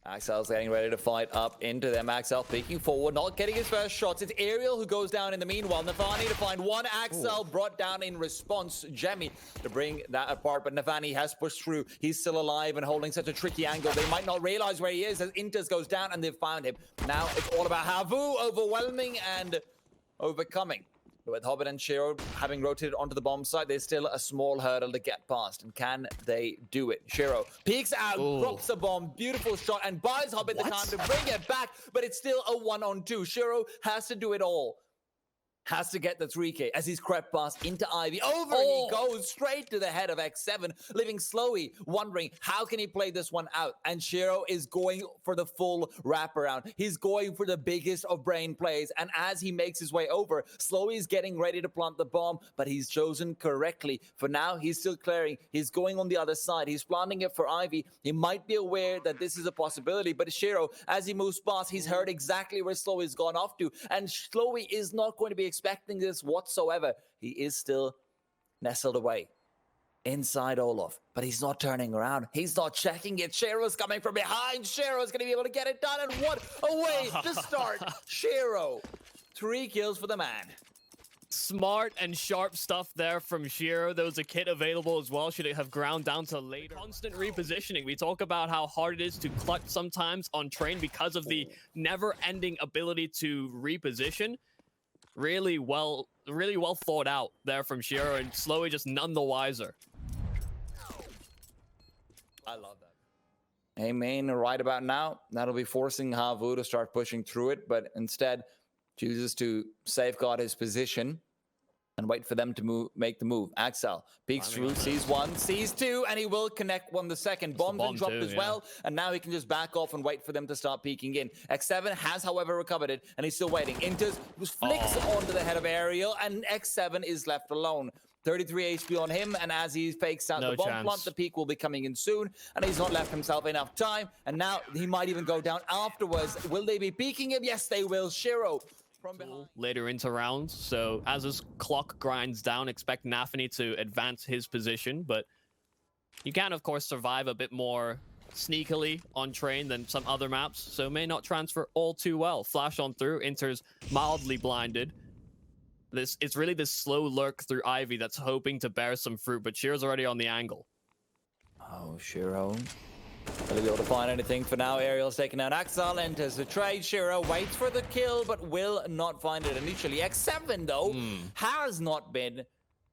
Axel's getting ready to fight up into them. Axel peeking forward, not getting his first shots. It's Aerial who goes down in the meanwhile. Navani to find one. Axel brought down in response. Jemmy to bring that apart, but Navani has pushed through. He's still alive and holding such a tricky angle. They might not realize where he is as Inters goes down and they've found him. Now it's all about HAVU overwhelming and overcoming. With Hobbit and shroud having rotated onto the bomb site, there's still a small hurdle to get past. And can they do it? shroud peeks out, drops a bomb, beautiful shot, and buys Hobbit the time to bring it back. But it's still a 1-on-2. shroud has to do it all. Has to get the 3K as he's crept past into Ivy. Over he goes straight to the head of X7, leaving Slowy wondering how can he play this one out. And shroud is going for the full wraparound. He's going for the biggest of brain plays. And as he makes his way over, Slowy is getting ready to plant the bomb, but he's chosen correctly. For now, he's still clearing. He's going on the other side. He's planting it for Ivy. He might be aware that this is a possibility, but shroud, as he moves past, he's heard exactly where Slowy's gone off to. And Slowy is not going to be expecting this whatsoever. He is still nestled away inside Olof, but he's not turning around. He's not checking it. shroud's coming from behind. shroud's going to be able to get it done, and what a way to start. shroud, 3 kills for the man. Smart and sharp stuff there from shroud. There was a kit available as well. Should it have ground down to later? Constant repositioning. We talk about how hard it is to clutch sometimes on train because of the never-ending ability to reposition. Really well thought out there from shroud, and Slowy just none the wiser. I love that. Hey, main right about now, that'll be forcing HAVU to start pushing through it, but instead chooses to safeguard his position and wait for them to make the move. Axel peeks through, sees one, sees two, and he will connect one the second. Bomb's been dropped as well, and now he can just back off and wait for them to start peeking in. X7 has, however, recovered it, and he's still waiting. Inters flicks onto the head of Aerial, and X7 is left alone. 33 HP on him, and as he fakes out the bomb plant, the peak will be coming in soon, and he's not left himself enough time, and now he might even go down afterwards. Will they be peeking him? Yes, they will. shroud from behind. Later into rounds, so as his clock grinds down, expect navi to advance his position, but you can, of course, survive a bit more sneakily on train than some other maps, so may not transfer all too well. Flash on through, Inter's mildly blinded. It's really this slow lurk through Ivy that's hoping to bear some fruit, but shroud's already on the angle. Oh, shroud. Will he be able to find anything for now? Aerial's taking out Axel, enters the trade. shroud waits for the kill, but will not find it initially. X7, though, has not been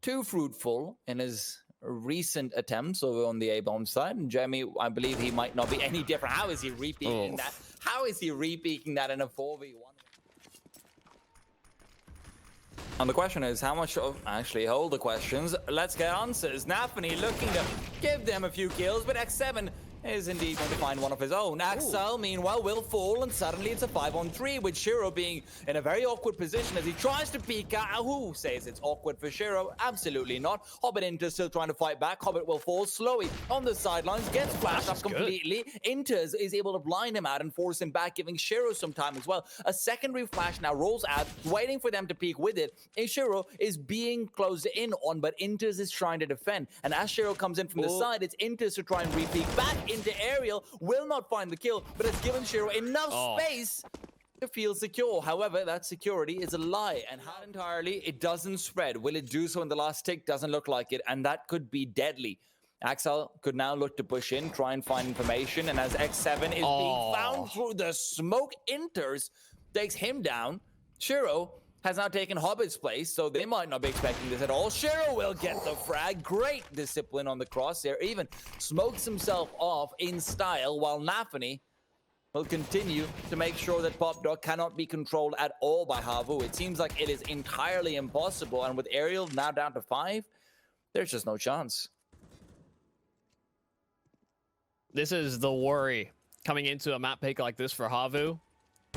too fruitful in his recent attempts over on the A-bomb side. And Jeremy, I believe he might not be any different. How is he repeaking that? How is he repeaking that in a 4v1? And the question is, how much of... Actually, hold the questions. Let's get answers. navi looking to give them a few kills, but X7 is indeed going to find one of his own. Axel, meanwhile, will fall, and suddenly it's a 5-on-3, with shroud being in a very awkward position as he tries to peek out. Who says it's awkward for shroud? Absolutely not. Hobbit Inters still trying to fight back. Hobbit will fall slowly on the sidelines, gets flashed up completely. Inters is able to blind him out and force him back, giving shroud some time as well. A secondary flash now rolls out, waiting for them to peek with it. shroud is being closed in on, but Inters is trying to defend. And as shroud comes in from the side, it's Inters to try and re-peek back into Aerial, will not find the kill, but has given shroud enough space to feel secure. However, that security is a lie, and how entirely it doesn't spread. Will it do so in the last tick? Doesn't look like it, and that could be deadly. Axel could now look to push in, try and find information, and as X7 is being found through the smoke, Inters takes him down. shroud has now taken Hobbit's place, so they might not be expecting this at all. shroud will get the frag. Great discipline on the crosshair. Even smokes himself off in style, while navi will continue to make sure that Pop Dog cannot be controlled at all by HAVU. It seems like it is entirely impossible, and with Aerial now down to 5, there's just no chance. This is the worry coming into a map pick like this for HAVU.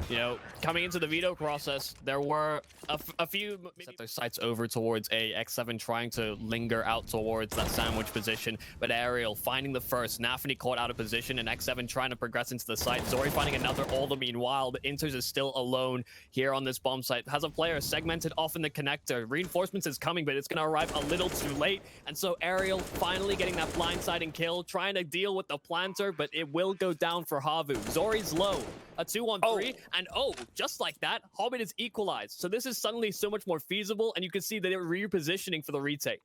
You know, coming into the veto process, there were a few set their sights over towards a X7 trying to linger out towards that sandwich position, but Aerial finding the first, navi caught out of position, and X7 trying to progress into the site. Zori finding another all the meanwhile, but Inters is still alone here on this bomb site. Has a player segmented off in the connector. Reinforcements is coming, but it's going to arrive a little too late, and so Aerial finally getting that blindsiding kill, trying to deal with the planter, but it will go down for HAVU. Zori's low. A 2-on-3, and just like that, Hobbit is equalized. So this is suddenly so much more feasible, and you can see that they're repositioning for the retake.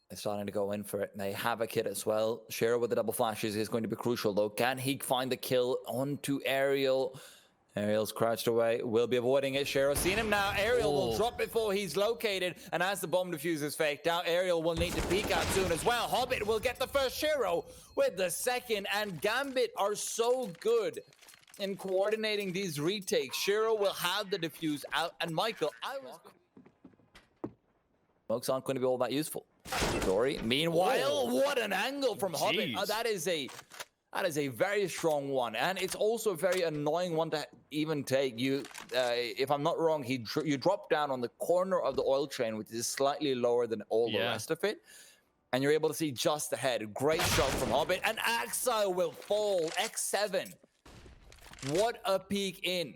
They're starting to go in for it. They have a kit as well. Shero with the double flashes is going to be crucial, though. Can he find the kill onto Aerial? Aerial's crouched away. Will be avoiding it. Shero seen him now. Aerial will drop before he's located. And as the bomb diffuse is faked out, Aerial will need to peek out soon as well. Hobbit will get the first. Shero with the second. And Gambit are so good in coordinating these retakes. Shero will have the diffuse out, and Michael, smokes aren't going to be all that useful. Zori, meanwhile, what an angle from Hobbit. That is a very strong one, and it's also a very annoying one to even take. You, if I'm not wrong, you drop down on the corner of the oil train, which is slightly lower than all the rest of it, and you're able to see just ahead. Great shot from Hobbit, and Axile will fall. X7. What a peek in.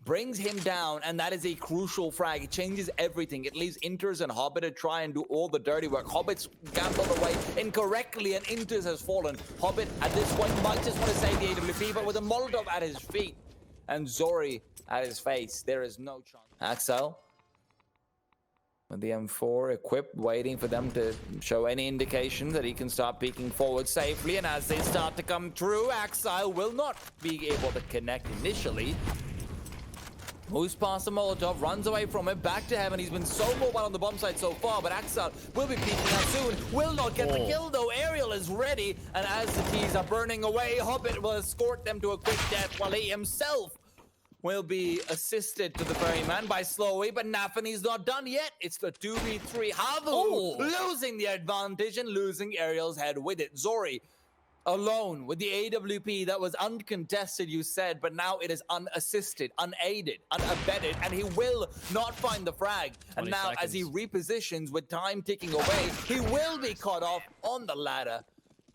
Brings him down, and that is a crucial frag. It changes everything. It leaves Inters and Hobbit to try and do all the dirty work. Hobbit's gambled away incorrectly, and Inters has fallen. Hobbit, at this point, might just want to save the AWP, but with a Molotov at his feet and Zori at his face, there is no chance. Axel with the M4 equipped, waiting for them to show any indication that he can start peeking forward safely. And as they start to come through, Axile will not be able to connect initially. Moves past the Molotov, runs away from it, back to Heaven. He's been so mobile on the bomb site so far, but Axel will be peeking out soon. Will not get the kill, though. Aerial is ready, and as the keys are burning away, Hobbit will escort them to a quick death, while he himself will be assisted to the ferryman by Slowy, but Nafany's not done yet. It's the 2v3. HAVU losing the advantage and losing Aerial's head with it. Zori alone with the AWP that was uncontested, you said, but now it is unassisted, unaided, unabetted, and he will not find the frag. And now as he repositions with time ticking away, he will be cut off on the ladder.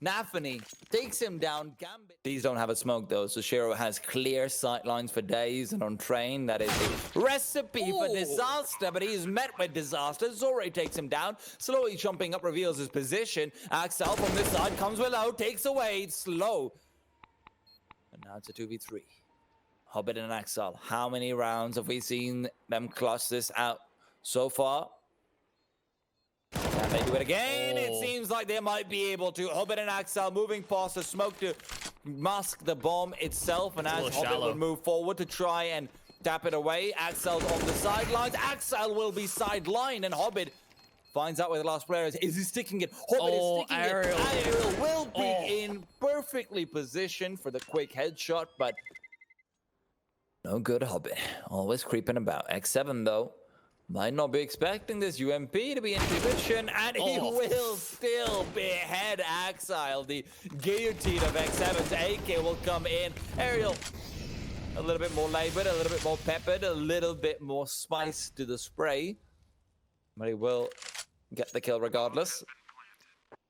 Nafany takes him down. Gambit. These don't have a smoke, though, so Shero has clear sight lines for days, and on train, that is a recipe for disaster, but he's met with disaster. Zori takes him down, slowly jumping up, reveals his position. Axel from this side comes below, takes away, it's slow. And now it's a 2v3. Hobbit and Axel, how many rounds have we seen them clutch this out so far? Can they do it again? It seems like they might be able to. Hobbit and Axel moving past the smoke to mask the bomb itself. And as Hobbit will move forward to try and tap it away, Axel's on the sidelines. Axel will be sidelined, and Hobbit finds out where the last player is. Is he sticking it? Hobbit is sticking it. Aerial will be in perfectly positioned for the quick headshot, but no good, Hobbit. Always creeping about. X7, though, might not be expecting this UMP to be in position, and he will still behead Axile. The guillotine of X7's AK will come in. Aerial, a little bit more labored, a little bit more peppered, a little bit more spice to the spray, but he will get the kill regardless.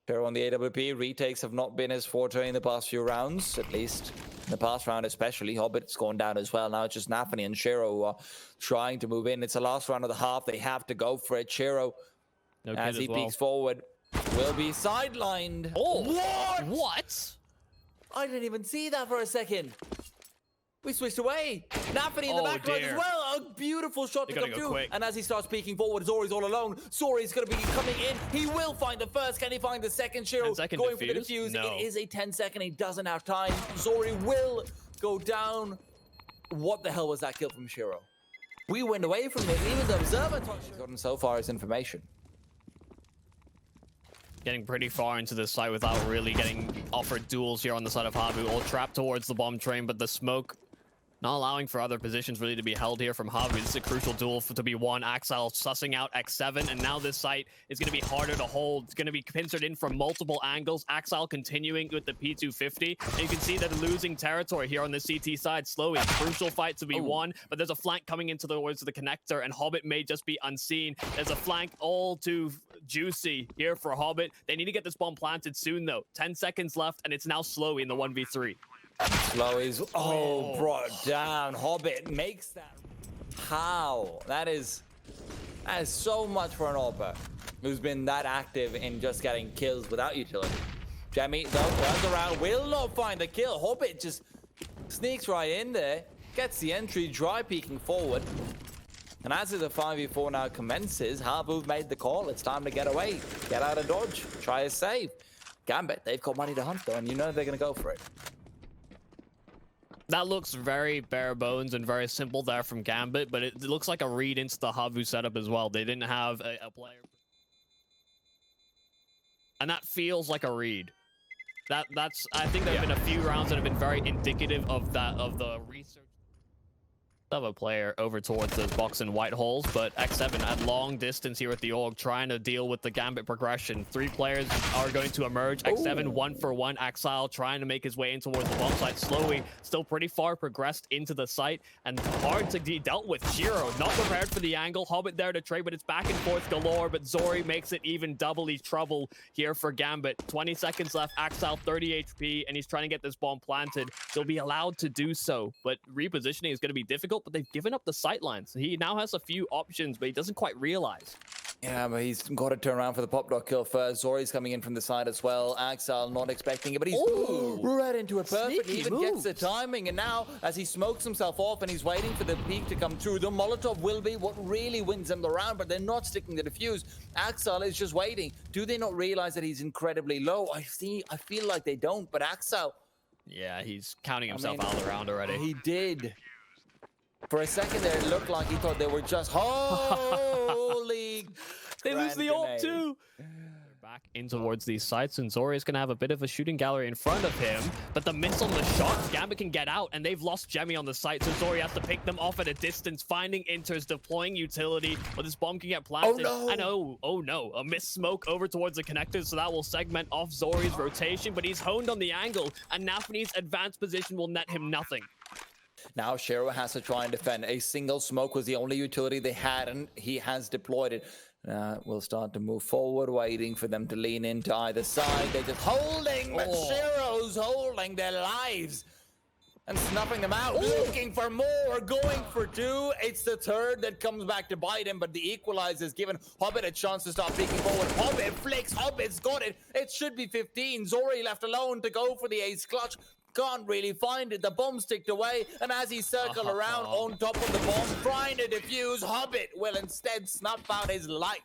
Shero on the AWP. Retakes have not been his forte in the past few rounds, at least in the past round especially. Hobbit's gone down as well. Now it's just Nafany and Shero who are trying to move in. It's the last round of the half. They have to go for it. Shero, as he peeks forward, will be sidelined. What? I didn't even see that for a second. We switched away. Nafany in the background as well. A beautiful shot to come through. Quick. And as he starts peeking forward, Zori's all alone. Zori's going to be coming in. He will find the first. Can he find the second? Shero going for the defuse. No. It is a 10-second. He doesn't have time. Zori will go down. What the hell was that kill from Shero? We went away from it. Even the observer touched gotten so far is information. Getting pretty far into the site without really getting offered duels here on the side of HAVU. All trapped towards the bomb train, but the smoke Not allowing for other positions really to be held here from HAVU. This is a crucial duel to be won. Axel sussing out X7, and now this site is going to be harder to hold. It's going to be pincered in from multiple angles. Axel continuing with the P250. And you can see that they're losing territory here on the CT side slowly. Crucial fight to be won, but there's a flank coming into the words of the connector, and Hobbit may just be unseen. There's a flank all too juicy here for Hobbit. They need to get this bomb planted soon, though. 10 seconds left, and it's now Slowy in the 1v3. Slowy's brought down. Hobbit makes that. How? That is so much for an AWPer who's been that active in just getting kills without utility. Jemmy though runs around, will not find the kill. Hobbit just sneaks right in there, gets the entry, dry peeking forward. And as the 5v4 now commences, HAVU made the call. It's time to get away, get out of dodge, try a save. Gambit, they've got money to hunt though, and you know they're going to go for it. That looks very bare bones and very simple there from Gambit, but it looks like a read into the HAVU setup as well. They didn't have a player. And that feels like a read. That's I think there have been a few rounds that have been very indicative of the research of a player over towards those box and white holes, but X7 at long distance here at the org trying to deal with the Gambit progression. 3 players are going to emerge. X7 1-for-1. Axel trying to make his way in towards the bomb site slowly, still pretty far progressed into the site and hard to be dealt with. Shiro not prepared for the angle. Hobbit there to trade, but it's back and forth galore, but Zori makes it even doubly trouble here for Gambit. 20 seconds left. Axel 30 HP, and he's trying to get this bomb planted. They'll be allowed to do so, but repositioning is going to be difficult, but they've given up the sight lines. He now has a few options, but he doesn't quite realize. Yeah, but he's got to turn around for the pop dot kill first. Zori's coming in from the side as well. Axel not expecting it, but he's right into it perfect. He even gets the timing, and now as he smokes himself off and he's waiting for the peak to come through, the Molotov will be what really wins them the round, but they're not sticking to the defuse. Axel is just waiting. Do they not realize that he's incredibly low? I feel like they don't, but Axel... Yeah, he's counting himself out of the round already. He did. For a second there, it looked like he thought they were just holy. They lose the ult too. They're back in towards these sites, and Zori is going to have a bit of a shooting gallery in front of him. But the miss on the shot, Gambit can get out, and they've lost Jemmy on the site, so Zori has to pick them off at a distance, finding inters, deploying utility, but this bomb can get planted. Oh no! And oh no, a missed smoke over towards the connector, so that will segment off Zori's rotation, but he's honed on the angle, and Nafany's advanced position will net him nothing. Now Shiro has to try and defend. A single smoke was the only utility they had, and he has deployed it. We'll start to move forward, waiting for them to lean into either side. They're just holding, but Shiro's holding their lives and snuffing them out, looking for more, going for 2. It's the third that comes back to bite him, but the equalizer has given Hobbit a chance to start peeking forward. Hobbit flicks, Hobbit's got it. It should be 15. Zori left alone to go for the ace clutch. Can't really find it. The bomb's ticked away, and as he circled around on top of the bomb, trying to defuse, Hobbit will instead snuff out his life.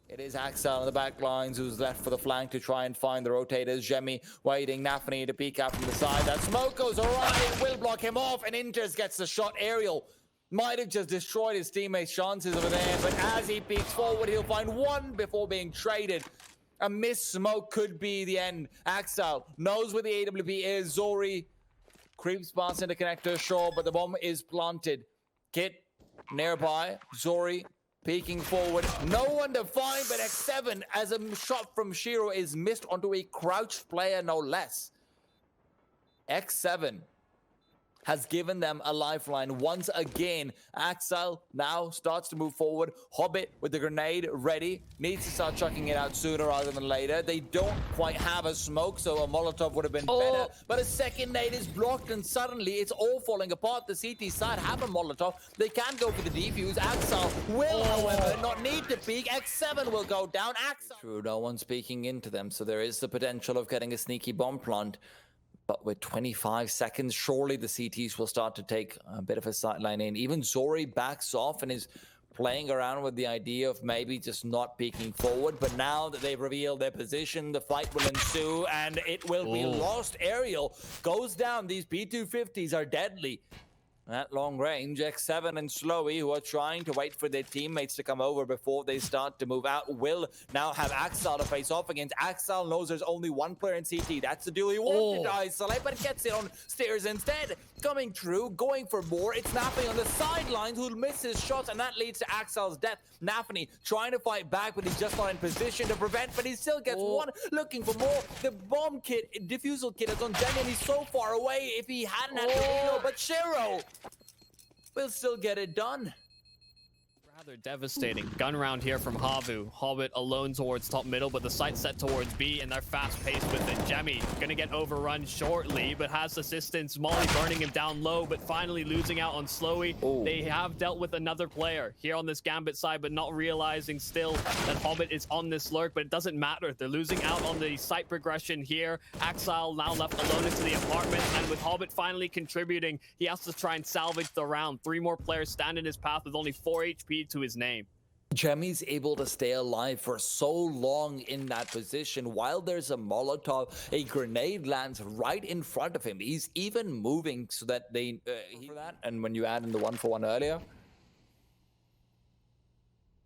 It is Axel on the back lines who's left for the flank to try and find the rotators. Jemmy waiting, Nafany to peek out from the side. That smoke goes around, will block him off, and Inters gets the shot. Aerial might have just destroyed his teammates' chances over there, but as he peeks forward, he'll find one before being traded. A missed smoke could be the end. Axel knows where the AWP is. Zori creeps past into connector, sure, but the bomb is planted. Kit nearby. Zori peeking forward. No one to find, but X7 as a shot from Shiro is missed onto a crouched player, no less. X7 has given them a lifeline once again. Axel now starts to move forward. Hobbit with the grenade ready. Needs to start chucking it out sooner rather than later. They don't quite have a smoke, so a Molotov would have been better. But a second nade is blocked, and suddenly it's all falling apart. The CT side have a Molotov. They can go for the defuse. Axel will, however, not need to peek. X7 will go down. Axel. True, no one's peeking into them, so there is the potential of getting a sneaky bomb plant. But with 25 seconds, surely the CTs will start to take a bit of a sideline in. Even Zori backs off and is playing around with the idea of maybe just not peeking forward. But now that they've revealed their position, the fight will ensue and it will be lost. Aerial goes down. These P250s are deadly. At long range, X7 and Slowy, who are trying to wait for their teammates to come over before they start to move out, will now have Axel to face off against. Axel knows there's only one player in CT. That's the duel he wanted to isolate, but gets it on stairs instead. Coming through, going for more. It's Nafany on the sidelines who misses shots, and that leads to Axel's death. Nafany trying to fight back, but he's just not in position to prevent, but he still gets one. Looking for more. The bomb kit, defusal kit is on Jenny, and he's so far away if he hadn't had the reload, but Shiro will still get it done. Rather devastating gun round here from HAVU. Hobbit alone towards top middle, but the site's set towards B, and they're fast paced with it. Jemmy gonna get overrun shortly, but has assistance. Molly burning him down low, but finally losing out on Slowy. They have dealt with another player here on this Gambit side, but not realizing still that Hobbit is on this lurk, but it doesn't matter. They're losing out on the site progression here. Axel now left alone into the apartment, and with Hobbit finally contributing, he has to try and salvage the round. 3 more players stand in his path with only 4 HP to his name. Jemmy's able to stay alive for so long in that position while there's a Molotov. A grenade lands right in front of him. He's even moving so that they for that. And when you add in the 1-for-1 earlier,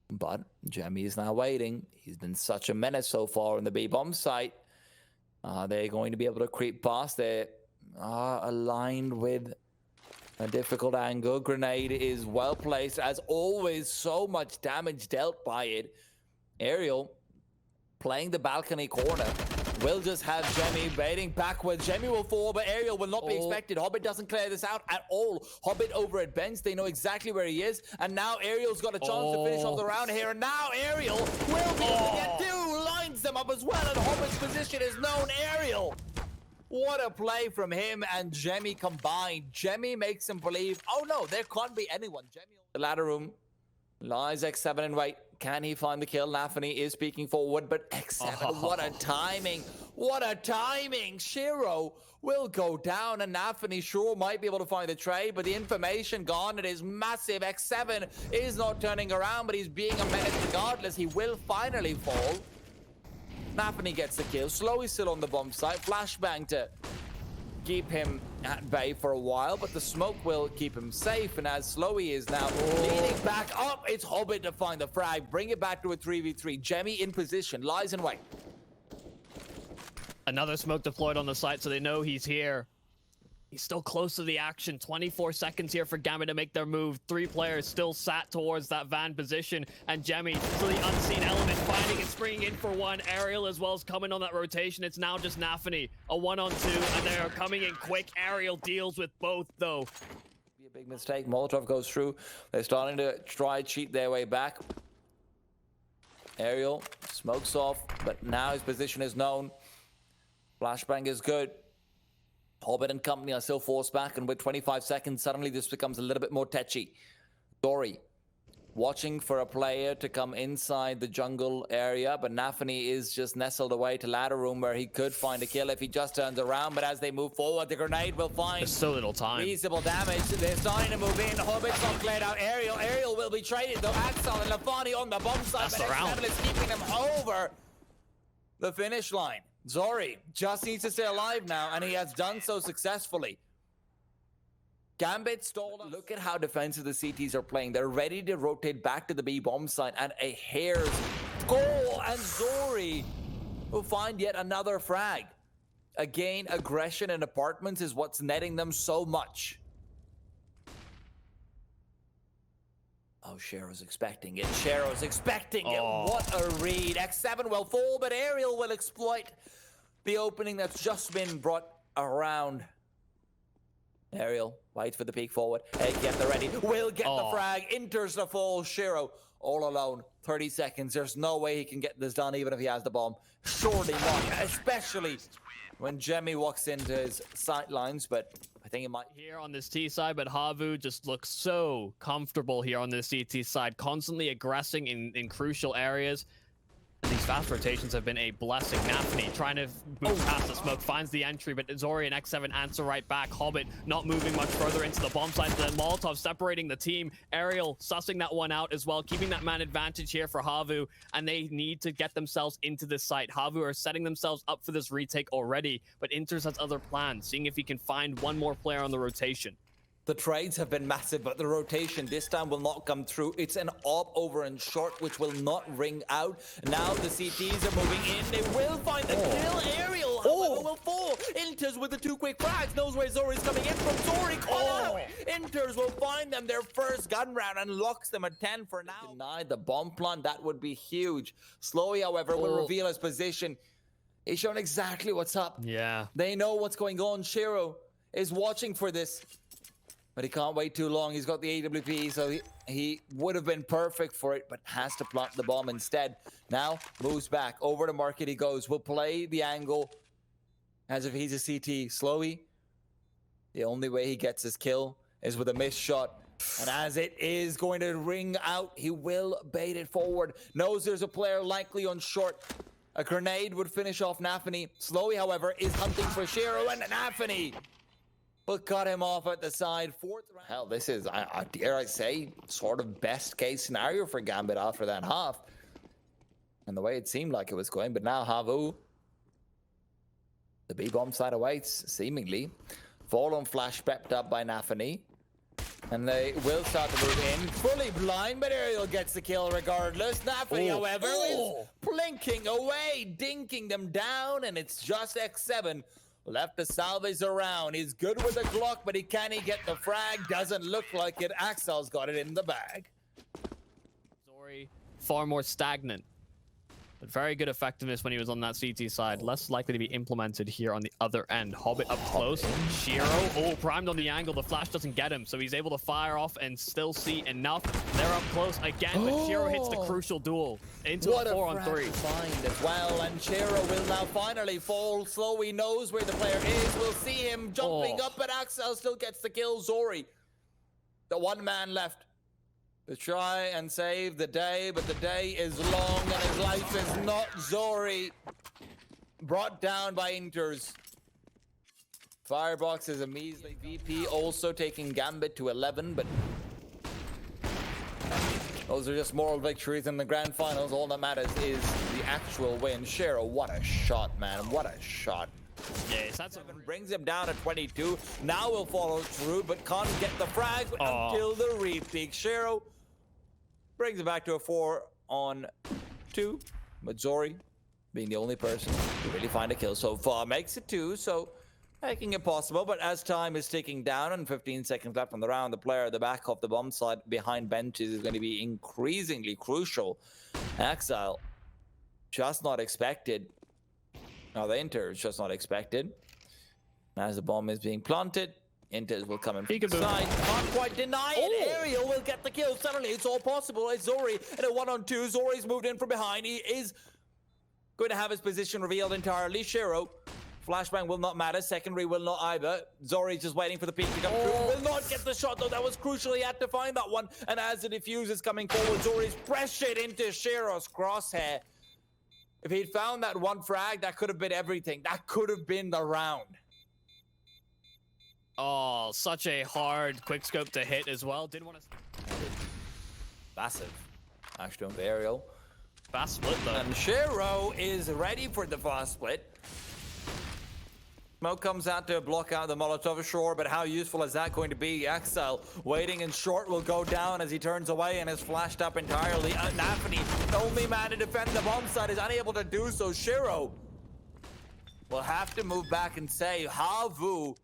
but Jemmy is now waiting. He's been such a menace so far in the B bomb site. They're going to be able to creep past. They are aligned with a difficult angle. Grenade is well placed. As always, so much damage dealt by it. Ariel playing the balcony corner. Will just have Jemmy baiting backwards. Jemmy will fall, but Ariel will not be expected. Hobbit doesn't clear this out at all. Hobbit over at bench. They know exactly where he is. And now Ariel's got a chance to finish off the round here. And now Ariel will be able to get 2. Lines them up as well. And Hobbit's position is known. Ariel. What a play from him and Jemmy combined. Jemmy makes him believe, oh no, there can't be anyone. Jemmy, the ladder room lies X7 in wait. Can he find the kill? Nafany is peeking forward, but X7, what a timing. What a timing. Shiro will go down, and Nafany sure might be able to find the trade, but the information gone. It is massive. X7 is not turning around, but he's being a menace regardless. He will finally fall. Nafany gets the kill. Slowy's still on the bomb site. Flashbang to keep him at bay for a while, but the smoke will keep him safe. And as Slowy is now leading back up, it's Hobbit to find the frag. Bring it back to a 3v3. Jemmy in position. Lies in wait. Another smoke deployed on the site, so they know he's here. He's still close to the action. 24 seconds here for Gambit to make their move. 3 players still sat towards that van position. And Jemmy, to the unseen element, finding and springing in for 1. Ariel as well as coming on that rotation. It's now just Nafany. A 1-on-2, and they are coming in quick. Ariel deals with both, though. Be a big mistake. Molotov goes through. They're starting to try cheat their way back. Ariel smokes off, but now his position is known. Flashbang is good. Hobbit and company are still forced back, and with 25 seconds, suddenly this becomes a little bit more tetchy. Dory watching for a player to come inside the jungle area, but Nafany is just nestled away to ladder room where he could find a kill if he just turns around, but as they move forward, the grenade will find There's so little time. Reasonable damage. They're starting to move in. Hobbit's not cleared out. Ariel will be traded, though. Axel and Lafani on the bomb side, but X7 is keeping them over the finish line. Zori just needs to stay alive now, and he has done so successfully. Gambit stalled. Look at how defensive the CTs are playing. They're ready to rotate back to the B bomb site at a hair's goal, and Zori will find yet another frag. Again, aggression in apartments is what's netting them so much. Oh, Shero's expecting it. Shero's expecting it. What a read. X7 will fall, but Ariel will exploit the opening that's just been brought around. Ariel waits for the peek forward. Hey, get the ready. Will get the frag. Enters the fall. Shiro all alone. 30 seconds. There's no way he can get this done even if he has the bomb. Surely not. Especially when Jemmy walks into his sight lines, but I think it might. Here on this T side, but HAVU just looks so comfortable here on this CT side, constantly aggressing in crucial areas. These fast rotations have been a blessing. Nafany trying to move past the smoke, finds the entry, but Zori and X7 answer right back. Hobbit not moving much further into the bomb site. The Molotov separating the team. Ariel sussing that one out as well, keeping that man advantage here for HAVU, and they need to get themselves into this site. HAVU are setting themselves up for this retake already, but Inters has other plans, seeing if he can find one more player on the rotation. The trades have been massive, but the rotation this time will not come through. It's an op over in short, which will not ring out. Now the CTs are moving in. They will find the kill. Aerial, however, will fall. Inters with the 2 quick frags. Knows where Zori's coming in from. Zori caught out. Inters will find them their first gun round and locks them at 10 for now. Denied the bomb plant. That would be huge. Slowly, however, will reveal his position. He's shown exactly what's up. Yeah. They know what's going on. Shiro is watching for this. But he can't wait too long. He's got the AWP, so he would have been perfect for it, but has to plant the bomb instead. Now, moves back. Over to market he goes. Will play the angle as if he's a CT. Slowy, the only way he gets his kill is with a missed shot. And as it is going to ring out, he will bait it forward. Knows there's a player likely on short. A grenade would finish off Nafany. Slowy, however, is hunting for Shiro, and Nafany will cut him off at the side. 4th round. Hell, this is, I dare I say, sort of best case scenario for Gambit after that half. And the way it seemed like it was going, but now HAVU, the B-bomb side awaits, seemingly. Fall on flash pepped up by Nafany. And they will start to move in. Fully blind, but Ariel gets the kill regardless. Nafany, however, is blinking away, dinking them down, and it's just X7 left to salvage the round. He's good with the Glock, but can he get the frag? Doesn't look like it. Axel's got it in the bag. Zori, far more stagnant. But very good effectiveness when he was on that CT side. Less likely to be implemented here on the other end. Hobbit up close. Shiro, primed on the angle. The flash doesn't get him, so he's able to fire off and still see enough. They're up close again, but Shiro hits the crucial duel into a 4-on-3. Find as well, and Shiro will now finally fall. Slowy knows where the player is. We'll see him jumping up, but Axel still gets the kill. Zori, the one man left to try and save the day, but the day is long and his life is not. Zori brought down by Inters. Firebox is a measly VP, also taking Gambit to 11, but those are just moral victories in the grand finals. All that matters is the actual win. Shiro, what a shot, man. What a shot. Yes, that's brings him down to 22. Now we'll follow through, but can't get the frag until the repeat. Shiro brings it back to a 4-on-2. But Zori, being the only person to really find a kill so far, makes it 2. So making it possible. But as time is ticking down and 15 seconds left on the round, the player at the back of the bomb side behind benches is going to be increasingly crucial. Exile, just not expected. Now the Inter is just not expected. As the bomb is being planted, Inters will come in from the side. Can't quite deny it. Ariel will get the kill. Suddenly it's all possible. It's Zori in a 1-on-2. Zori's moved in from behind. He is going to have his position revealed entirely. Shiro, flashbang will not matter. Secondary will not either. Zori's just waiting for the peak to come through. Will not get the shot though. That was crucial. He had to find that one. And as the defuse is coming forward, Zori's pressured into Shiro's crosshair. If he'd found that one frag, that could have been everything. That could have been the round. Oh, such a hard quickscope to hit as well. Didn't want to... Massive. Actually on the aerial. Fast split though. And Shiro is ready for the fast split. Smoke comes out to block out the Molotov sure, but how useful is that going to be? Axel waiting in short will go down as he turns away and is flashed up entirely. Nafany, the only man to defend the bomb site, is unable to do so. Shiro will have to move back and say HAVU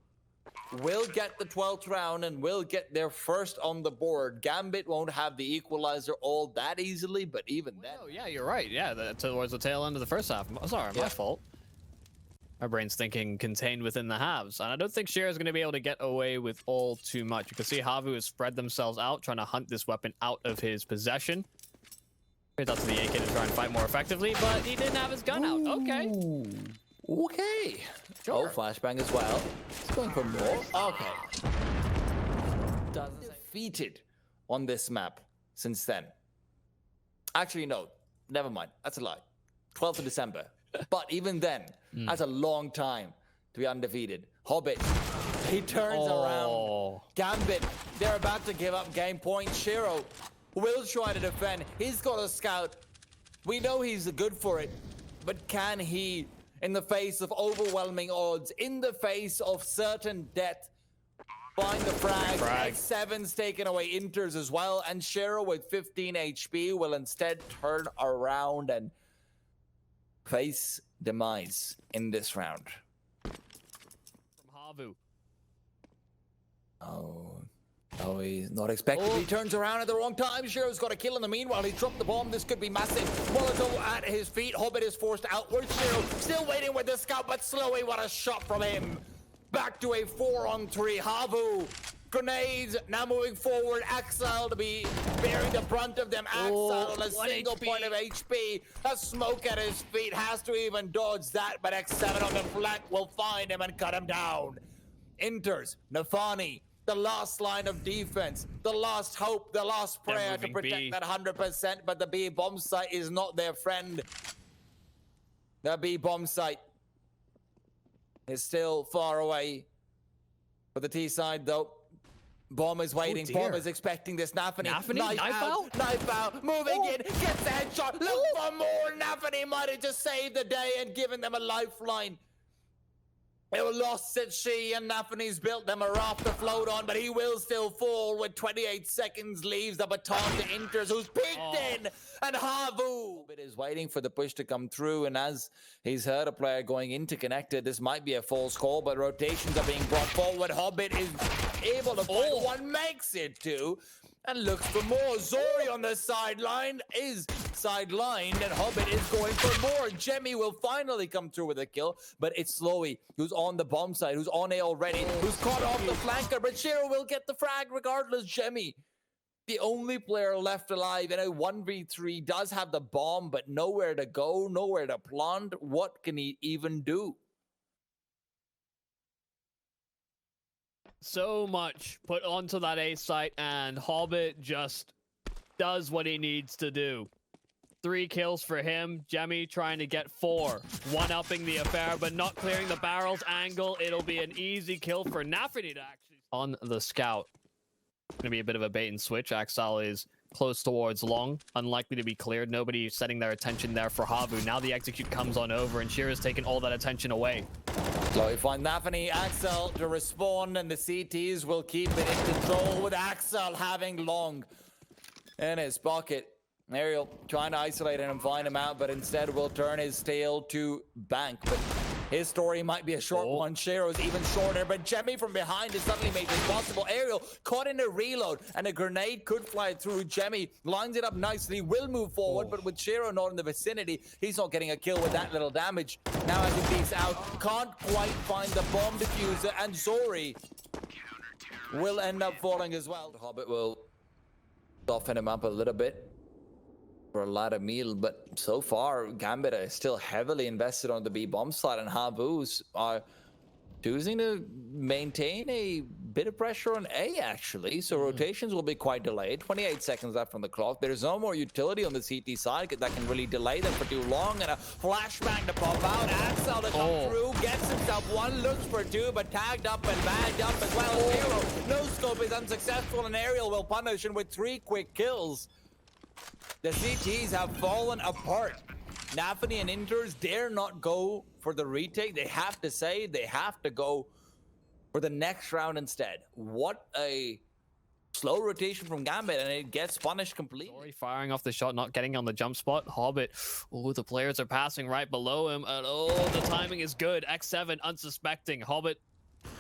will get the 12th round and will get their first on the board. Gambit won't have the equalizer all that easily, but even then. Oh, yeah, you're right. Yeah, towards the tail end of the first half. Sorry, my fault. My brain's thinking contained within the halves. And I don't think Shiro is going to be able to get away with all too much. You can see HAVU has spread themselves out, trying to hunt this weapon out of his possession. Here's out to the AK to try and fight more effectively, but he didn't have his gun out. Okay. Okay. Sure. Oh, flashbang as well. He's going for more. Okay. Defeated on this map since then. Actually, no. Never mind. That's a lie. 12th of December. But even then, that's a long time to be undefeated. Hobbit, he turns around. Gambit, they're about to give up game point. Shiro will try to defend. He's got a scout. We know he's good for it. But can he, in the face of overwhelming odds, in the face of certain death, find the frag. Frag. X7's taken away Inters as well, and Shero with 15 HP will instead turn around and face demise in this round. From HAVU. Oh, he's not expected. He turns around at the wrong time. Shero's got a kill in the meanwhile. He dropped the bomb. This could be massive. Molotov at his feet. Hobbit is forced outwards. Shero still waiting with the scout, but slowly, what a shot from him. Back to a 4-on-3. HAVU. Grenades now moving forward. Axel to be bearing the brunt of them. Axel on a single point of HP. A smoke at his feet. Has to even dodge that, but X7 on the flank will find him and cut him down. Enters Nafani. The last line of defense, the last hope, the last prayer to protect B. that 100%, but the B bomb site is not their friend. The B bomb site is still far away. For the T side, though, Bomb is waiting. Bomb is expecting this. Nafani, knife out, moving in, gets the headshot. Look for more. Nafani might have just saved the day and given them a lifeline. They were lost, said she, and Nafani's built them a raft to float on, but he will still fall with 28 seconds, leaves the baton to Inters, who's peeked in, and HAVU is waiting for the push to come through, and as he's heard a player going into connected, this might be a false call, but rotations are being brought forward. Hobbit is able to find one, makes it two, and looks for more. Zori on the sideline is sidelined, and Hobbit is going for more. Jemmy will finally come through with a kill, but it's Slowy who's on the bomb side, who's on A already, who's caught off the flanker, but Shero will get the frag regardless. Jemmy, the only player left alive in a 1v3, does have the bomb, but nowhere to go, nowhere to plant. What can he even do? So much put onto that A site, and Hobbit just does what he needs to do. 3 kills for him. Jemmy trying to get 4. One-upping the affair, but not clearing the barrel's angle. It'll be an easy kill for Nafani to actually... On the scout. Gonna be a bit of a bait and switch. Axel is close towards long. Unlikely to be cleared. Nobody setting their attention there for HAVU. Now the execute comes on over, and Shearer's taking all that attention away. So we find Nafani, Axel to respawn, and the CTs will keep it in control with Axel having long in his pocket. Ariel trying to isolate him and find him out, but instead will turn his tail to bank. But his story might be a short one. Shero's even shorter, but Jemmy from behind has suddenly made this possible. Ariel caught in a reload, and a grenade could fly through. Jemmy lines it up nicely, will move forward, but with Shero not in the vicinity, he's not getting a kill with that little damage. Now as he peeks out, can't quite find the bomb diffuser, and Zori will end up falling as well. The Hobbit will soften him up a little bit for a lot of meal, but so far Gambit is still heavily invested on the B bomb side, and HAVUs are choosing to maintain a bit of pressure on A actually, so rotations will be quite delayed. 28 seconds left on the clock. There's no more utility on the CT side that can really delay them for too long, and a flashbang to pop out. Axel to come through, gets himself one, looks for two, but tagged up and bagged up as well. Zero, no scope is unsuccessful, and Ariel will punish him with 3 quick kills. The CTs have fallen apart. Nafani and Inters dare not go for the retake. They have to say they have to go for the next round instead. What a slow rotation from Gambit, and it gets punished completely. Zori firing off the shot, not getting on the jump spot. Hobbit, the players are passing right below him, and the timing is good. X7 unsuspecting. Hobbit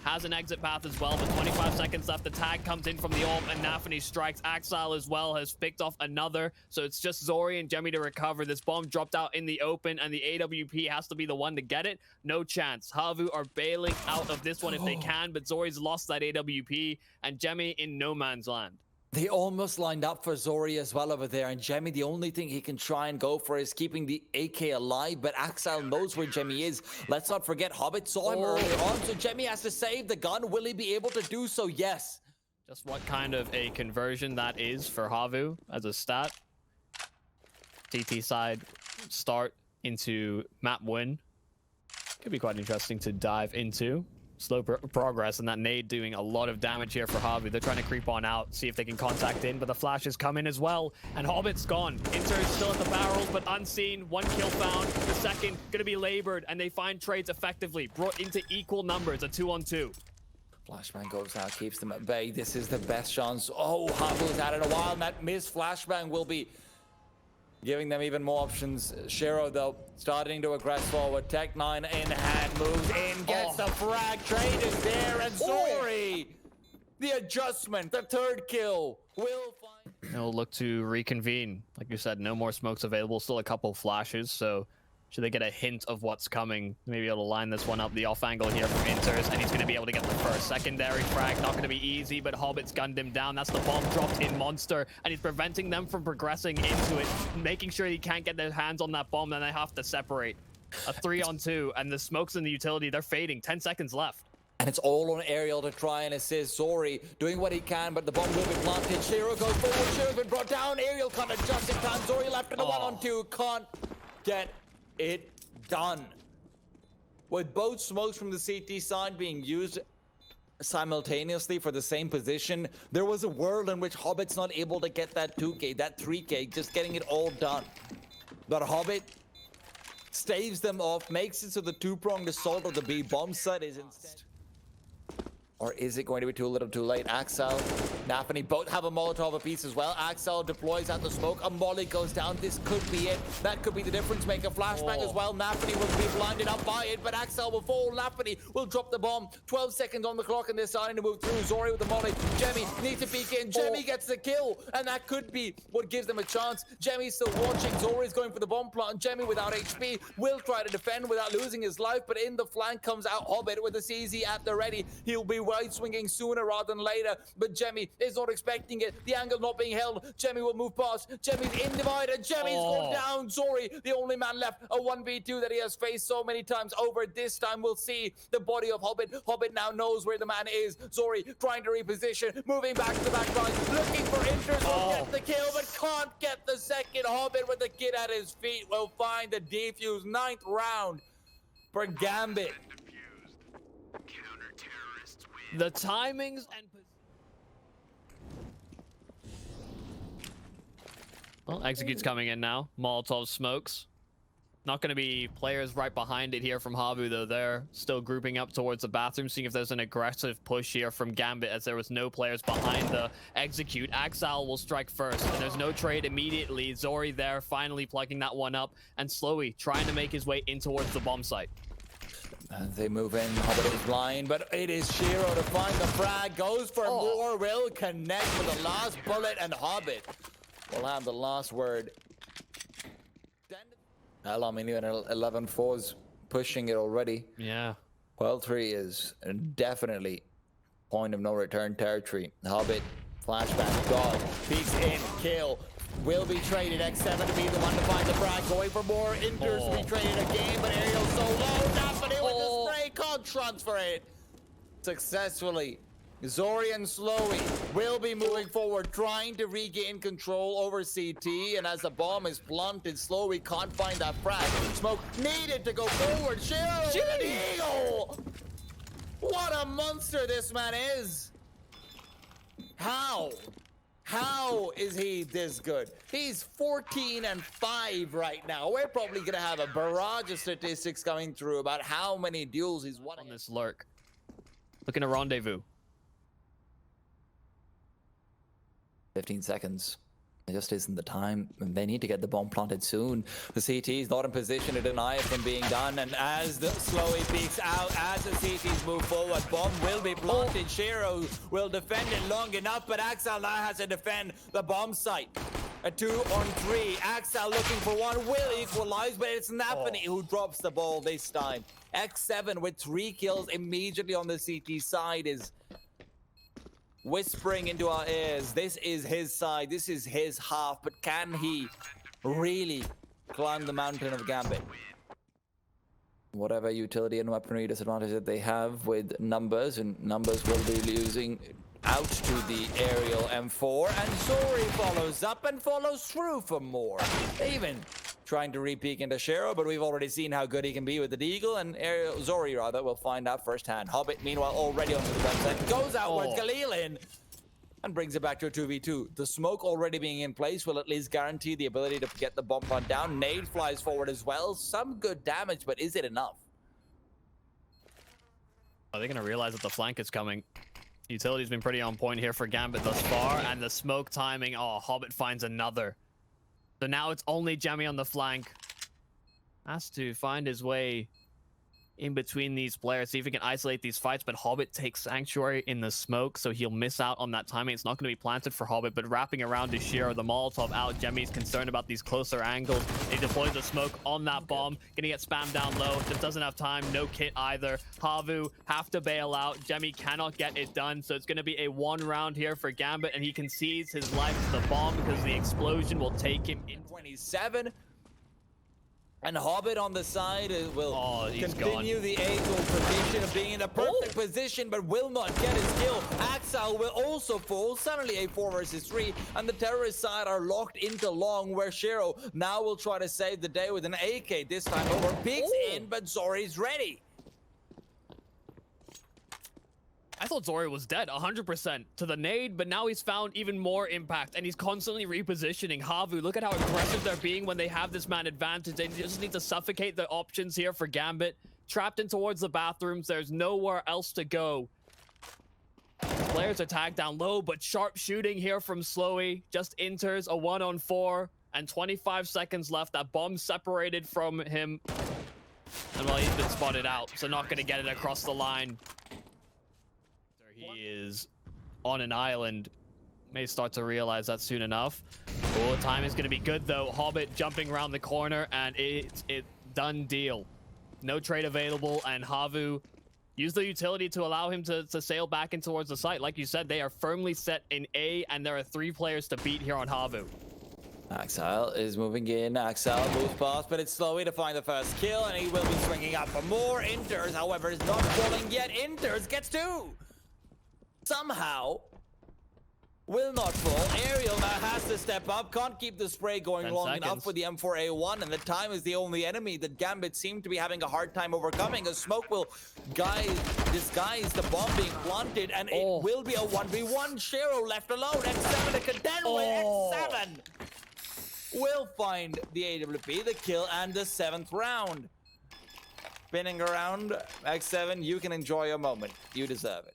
has an exit path as well, but 25 seconds left. The tag comes in from the AWP, and Nafani strikes. Axel as well has picked off another, so it's just Zori and Jemmy to recover. This bomb dropped out in the open, and the AWP has to be the one to get it. No chance. HAVU are bailing out of this one if they can, but Zori's lost that AWP, and Jemmy in no man's land. They almost lined up for Zori as well over there, and Jemmy, the only thing he can try and go for is keeping the AK alive, but Axel knows where Jemmy is. Let's not forget, Hobbit saw him earlier on, so Jemmy has to save the gun. Will he be able to do so? Yes. Just what kind of a conversion that is for HAVU as a stat. TT side start into map win. Could be quite interesting to dive into. Slow progress, and that nade doing a lot of damage here for HAVU. They're trying to creep on out, see if they can contact in, but the flashes come in as well, and Hobbit's gone. Inter is still at the barrels, but unseen. 1 kill found. The second gonna be labored, and they find trades effectively, brought into equal numbers, a 2-on-2. Flashbang goes out, keeps them at bay. This is the best chance. Oh, HAVU's had it a while, and that missed flashbang will be giving them even more options. Shiro, though, starting to aggress forward. Tech9 in hand, moves in, gets the frag. Trade is there, and Zori, the adjustment, the third kill, will find... They'll look to reconvene. Like you said, no more smokes available, still a couple flashes, so should they get a hint of what's coming, maybe able to line this one up. The off angle here from Inters, and he's going to be able to get the first. Secondary frag, not going to be easy, but Hobbit's gunned him down. That's the bomb dropped in Monster, and he's preventing them from progressing into it, making sure he can't get their hands on that bomb, then they have to separate. A 3-on-2, and the smokes in the utility, they're fading. 10 seconds left. And it's all on Aerial to try and assist. Zori doing what he can, but the bomb will be planted. Shiro goes forward, Shiro's been brought down. Aerial can't adjust in time. Zori left in the 1-on-2, can't get it done. With both smokes from the CT side being used simultaneously for the same position, there was a world in which Hobbit's not able to get that 2K, that 3K, just getting it all done. But Hobbit staves them off, makes it so the two-pronged assault of the B bomb site is instead. Or is it going to be too little too late? Axel, navi both have a Molotov apiece as well. Axel deploys out the smoke. A molly goes down. This could be it. That could be the difference maker. Flashbang as well. navi will be blinded up by it, but Axel will fall. navi will drop the bomb. 12 seconds on the clock, and they're starting to move through. Zori with the molly. Jemmy needs to peek in. Jemmy gets the kill, and that could be what gives them a chance. Jemmy's still watching. Zori's going for the bomb plant, and Jemmy without HP will try to defend without losing his life, but in the flank comes out Hobbit with the CZ at the ready. He'll be wide swinging sooner rather than later, but Jemmy is not expecting it. The angle not being held. Jemmy will move past. Jemmy's in divider. Jemmy's gone down. Zori, the only man left. A 1v2 that he has faced so many times over. This time we'll see the body of Hobbit. Hobbit now knows where the man is. Zori trying to reposition, moving back to the back line, looking for Inters. Will get the kill, but can't get the second. Hobbit with the kid at his feet will find the defuse. 9th round for Gambit. The timings and... Well, Execute's coming in now. Molotov smokes. Not going to be players right behind it here from HAVU, though. They're still grouping up towards the bathroom, seeing if there's an aggressive push here from Gambit, as there was no players behind the Execute. Axel will strike first, and there's no trade immediately. Zori there, finally plugging that one up, and Slowly trying to make his way in towards the bomb site. As they move in, Hobbit is blind, but it is Shiro to find the frag. Goes for more, will connect with the last bullet, and Hobbit will have the last word. Hell, I mean, even 11-4's pushing it already. Yeah. 12-3 is definitely point of no return territory. Hobbit, flashback, God, peeks in, kill. Will be traded. X7 to be the one to find the frag. Going for more. Inters to be traded again, but Aerial's so low. navi with the spray. Can't transfer it successfully. Zori and Slowly will be moving forward, trying to regain control over CT. And as the bomb is planted, Slowly can't find that frag. Smoke needed to go forward. Shiro with an eagle. What a monster this man is. How? How is he this good? He's 14-5 right now. We're probably going to have a barrage of statistics coming through about how many duels he's won On this lurk. Looking to rendezvous. 15 seconds. It just isn't the time. They need to get the bomb planted soon. The CT is not in position to deny it from being done. And as the Slowly peeks out, as the CTs move forward, bomb will be planted. Shiro will defend it long enough, but Axel now has to defend the bomb site. A 2-on-3. Axel looking for one, will equalize, but it's navi who drops the ball this time. X7 with 3 kills immediately on the CT side is whispering into our ears. This is his side, this is his half, but can he really climb the mountain of Gambit? Whatever utility and weaponry disadvantage that they have with numbers, and numbers will be losing out to the aerial M4, and Zori follows up and follows through for more. Even trying to re-peek into Shiro, but we've already seen how good he can be with the Deagle, and Zori rather will find out firsthand. Hobbit, meanwhile, already onto the website, goes outwards, Galil in, and brings it back to a 2v2. The smoke already being in place will at least guarantee the ability to get the bomb plant down. Nade flies forward as well. Some good damage, but is it enough? Are they going to realize that the flank is coming? Utility's been pretty on point here for Gambit thus far, and the smoke timing. Oh, Hobbit finds another. So now it's only Jemmy on the flank. Has to find his way in between these players, see if he can isolate these fights, but Hobbit takes Sanctuary in the smoke, so he'll miss out on that timing. It's not going to be planted for Hobbit, but wrapping around his Shiro, the Molotov out. Jemmy's concerned about these closer angles. He deploys the smoke on that bomb, gonna get spammed down low, just doesn't have time, no kit either. HAVU have to bail out. Jemmy cannot get it done, so it's gonna be a 1 round here for Gambit, and he concedes his life to the bomb because the explosion will take him in 27. And Hobbit on the side will continue gone. the age-old tradition of being in a perfect position, but will not get his kill. Axel will also fall. Suddenly a 4 versus 3, and the terrorist side are locked into long, where Shiro now will try to save the day with an AK. This time over, peeks in, but Zori's ready. I thought Zori was dead 100% to the nade, but now he's found even more impact, and he's constantly repositioning. HAVU, look at how aggressive they're being when they have this man advantage. They just need to suffocate the options here for Gambit. Trapped in towards the bathrooms, there's nowhere else to go. Players are tagged down low, but sharp shooting here from Slowy. Just enters a 1-on-4, and 25 seconds left. That bomb separated from him. And well, he's been spotted out, so not going to get it across the line. He is on an island. May start to realize that soon enough. Oh, time is going to be good, though. Hobbit jumping around the corner, and it's done deal. No trade available, and HAVU used the utility to allow him to sail back in towards the site. Like you said, they are firmly set in A, and there are 3 players to beat here on HAVU. Axel is moving in. Axel moves past, but it's Slowy to find the first kill, and he will be swinging up for more. Inters, however, is not falling yet. Inters gets 2. Somehow will not fall. Aerial now has to step up, can't keep the spray going long enough for the M4A1, and the time is the only enemy that Gambit seem to be having a hard time overcoming. A smoke will disguise the bomb being planted, and it will be a 1v1. Shiro left alone. X7 to contend with. X7 will find the AWP, the kill, and the 7th round. Spinning around, X7, you can enjoy your moment. You deserve it.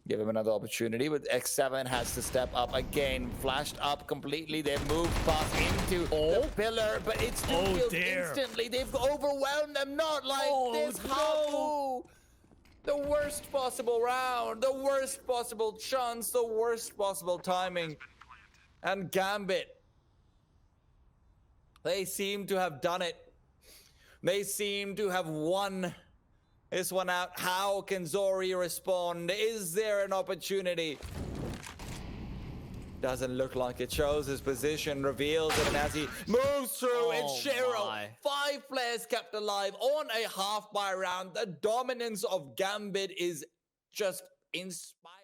Give him another opportunity, but X7 has to step up again. Flashed up completely. They've moved past into the pillar, but it's two kills instantly. They've overwhelmed them. Not like this. HAVU. The worst possible round, the worst possible chance, the worst possible timing. And Gambit, they seem to have done it. They seem to have won this one out. How can Zori respond? Is there an opportunity? Doesn't look like it. Shows his position, reveals it, and as he moves through, it's Shiro. 5 players kept alive on a half by round. The dominance of Gambit is just inspiring.